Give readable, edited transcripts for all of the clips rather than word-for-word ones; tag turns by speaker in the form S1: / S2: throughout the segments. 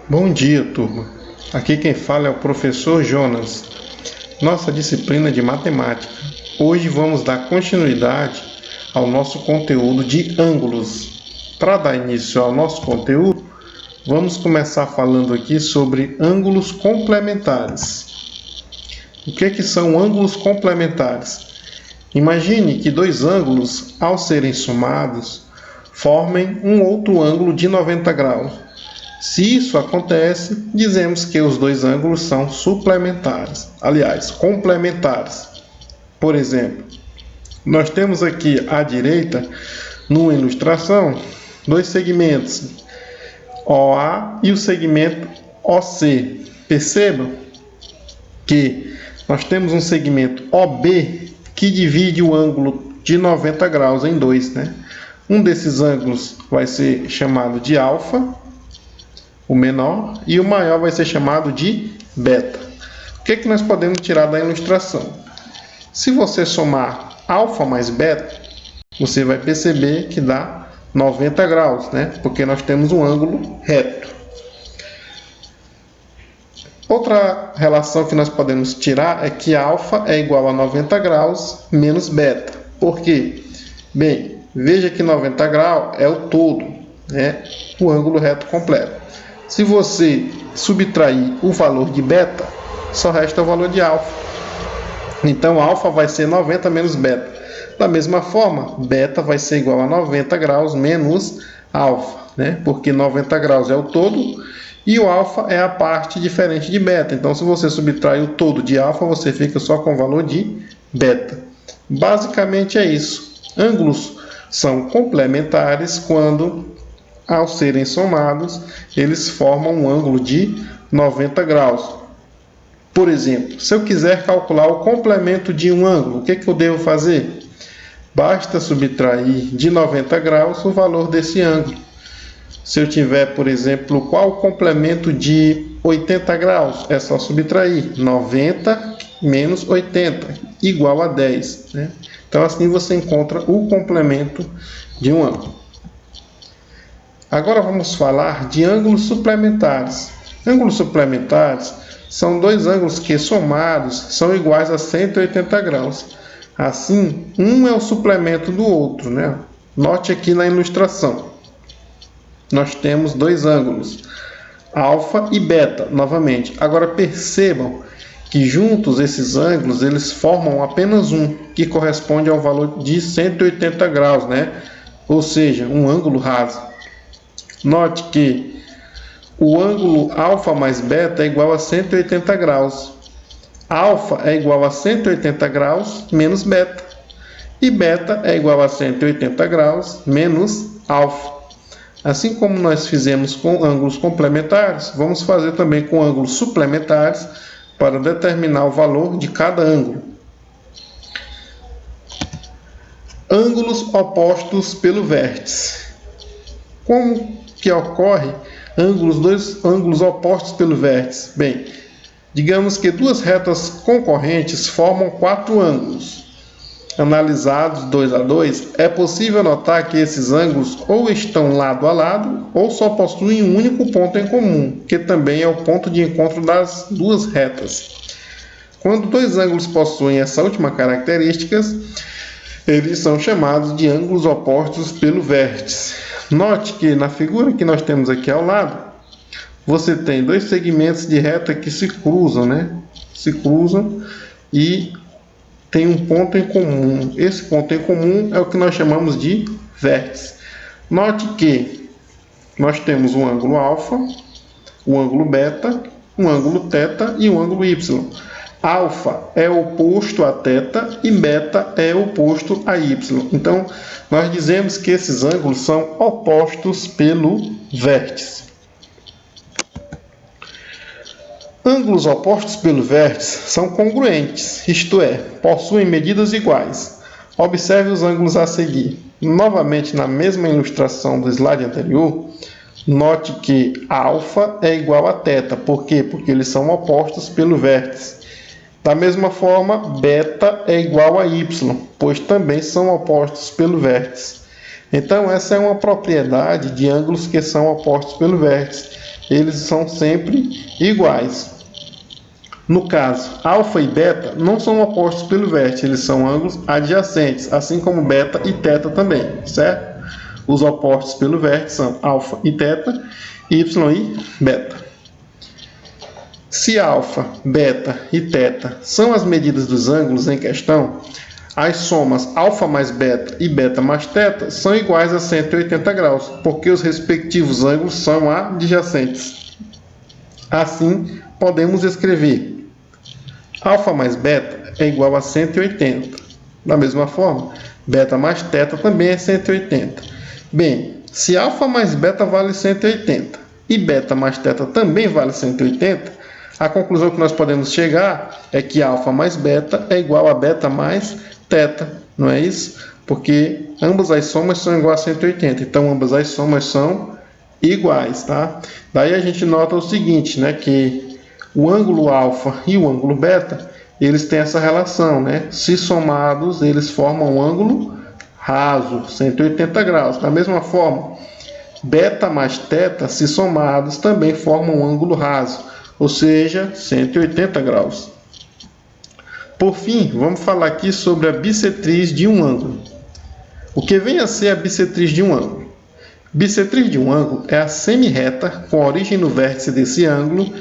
S1: Bom dia, turma. Aqui quem fala é o professor Jonas. Nossa disciplina de matemática. Hoje vamos dar continuidade ao nosso conteúdo de ângulos. Para dar início ao nosso conteúdo, vamos começar falando aqui sobre ângulos complementares. O que são ângulos complementares? Imagine que dois ângulos, ao serem somados, formem um outro ângulo de 90 graus. Se isso acontece, dizemos que os dois ângulos são suplementares, aliás, complementares. Por exemplo, nós temos aqui à direita, numa ilustração, dois segmentos, OA e o segmento OC. Percebam que nós temos um segmento OB que divide o ângulo de 90 graus em dois, né? Um desses ângulos vai ser chamado de alfa, o menor, e o maior vai ser chamado de beta. O que nós podemos tirar da ilustração? Se você somar alfa mais beta, você vai perceber que dá 90 graus, né? Porque nós temos um ângulo reto. Outra relação que nós podemos tirar é que alfa é igual a 90 graus menos beta. Por quê? Bem, veja que 90 graus é o todo, né? O ângulo reto completo. Se você subtrair o valor de beta, só resta o valor de alfa. Então, alfa vai ser 90 menos beta. Da mesma forma, beta vai ser igual a 90 graus menos alfa, né? Porque 90 graus é o todo e o alfa é a parte diferente de beta. Então, se você subtrair o todo de alfa, você fica só com o valor de beta. Basicamente é isso. Ângulos são complementares quando, ao serem somados, eles formam um ângulo de 90 graus. Por exemplo, se eu quiser calcular o complemento de um ângulo, o que eu devo fazer? Basta subtrair de 90 graus o valor desse ângulo. Se eu tiver, por exemplo, qual o complemento de 80 graus? É só subtrair 90 menos 80, igual a 10. Né? Então, assim você encontra o complemento de um ângulo. Agora vamos falar de ângulos suplementares. Ângulos suplementares são dois ângulos que, somados, são iguais a 180 graus. Assim, um é o suplemento do outro, né? Note aqui na ilustração. Nós temos dois ângulos, alfa e beta, novamente. Agora percebam que juntos esses ângulos eles formam apenas um, que corresponde ao valor de 180 graus, né? Ou seja, um ângulo raso. Note que o ângulo alfa mais beta é igual a 180 graus. Alfa é igual a 180 graus menos beta. E beta é igual a 180 graus menos alfa. Assim como nós fizemos com ângulos complementares, vamos fazer também com ângulos suplementares para determinar o valor de cada ângulo. Ângulos opostos pelo vértice. Como que ocorre dois ângulos opostos pelo vértice? Bem, digamos que duas retas concorrentes formam quatro ângulos. Analisados 2 a 2, é possível notar que esses ângulos ou estão lado a lado ou só possuem um único ponto em comum, que também é o ponto de encontro das duas retas. Quando dois ângulos possuem essa última característica, eles são chamados de ângulos opostos pelo vértice. Note que na figura que nós temos aqui ao lado, você tem dois segmentos de reta que se cruzam, né? Se cruzam e tem um ponto em comum. Esse ponto em comum é o que nós chamamos de vértice. Note que nós temos um ângulo alfa, um ângulo beta, um ângulo θ e um ângulo y. Alfa é oposto a θ e beta é oposto a y. Então, nós dizemos que esses ângulos são opostos pelo vértice. Ângulos opostos pelo vértice são congruentes, isto é, possuem medidas iguais. Observe os ângulos a seguir. Novamente, na mesma ilustração do slide anterior, note que alfa é igual a θ. Por quê? Porque eles são opostos pelo vértice. Da mesma forma, beta é igual a y, pois também são opostos pelo vértice. Então, essa é uma propriedade de ângulos que são opostos pelo vértice. eles são sempre iguais. No caso, alfa e beta não são opostos pelo vértice, eles são ângulos adjacentes, assim como beta e teta também, certo? Os opostos pelo vértice são alfa e teta, y e beta. Se alfa, beta e teta são as medidas dos ângulos em questão, as somas alfa mais beta e beta mais teta são iguais a 180 graus, porque os respectivos ângulos são adjacentes. Assim, podemos escrever alfa mais beta é igual a 180. Da mesma forma, beta mais teta também é 180. Bem, se alfa mais beta vale 180 e beta mais teta também vale 180, a conclusão que nós podemos chegar é que alfa mais beta é igual a beta mais teta, não é isso? Porque ambas as somas são iguais a 180, então ambas as somas são iguais, tá? Daí a gente nota o seguinte, né, que o ângulo alfa e o ângulo beta, eles têm essa relação, né? Se somados, eles formam um ângulo raso, 180 graus. Da mesma forma, beta mais teta, se somados, também formam um ângulo raso, ou seja, 180 graus. Por fim, vamos falar aqui sobre a bissetriz de um ângulo. O que vem a ser a bissetriz de um ângulo? Bissetriz de um ângulo é a semirreta com origem no vértice desse ângulo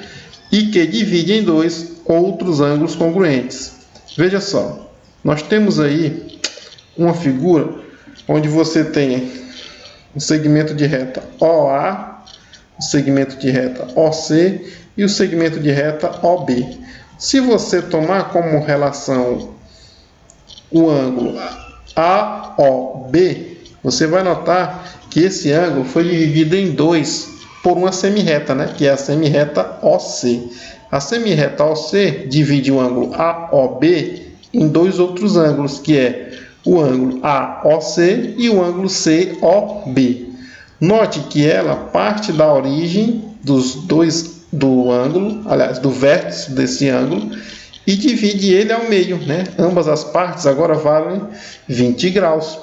S1: e que divide em dois outros ângulos congruentes. Veja só, nós temos aí uma figura onde você tem o segmento de reta OA, o segmento de reta OC e o segmento de reta OB. Se você tomar como relação o ângulo AOB, você vai notar que esse ângulo foi dividido em dois por uma semirreta, né? Que é a semirreta OC. A semirreta OC divide o ângulo AOB em dois outros ângulos, que é o ângulo AOC e o ângulo COB. Note que ela parte da origem do ângulo, aliás, do vértice desse ângulo, e divide ele ao meio, né? Ambas as partes agora valem 20 graus.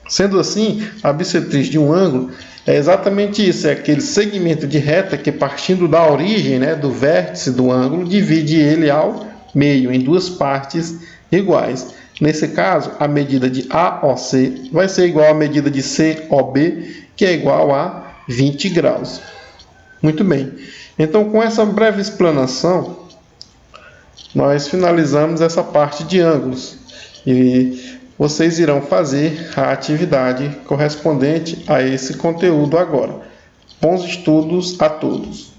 S1: Sendo assim, a bissetriz de um ângulo é exatamente isso, é aquele segmento de reta que, partindo da origem, né, do vértice do ângulo, divide ele ao meio, em duas partes iguais. Nesse caso, a medida de AOC vai ser igual à medida de COB, que é igual a 20 graus. Muito bem. Então, com essa breve explanação, nós finalizamos essa parte de ângulos. E vocês irão fazer a atividade correspondente a esse conteúdo agora. Bons estudos a todos!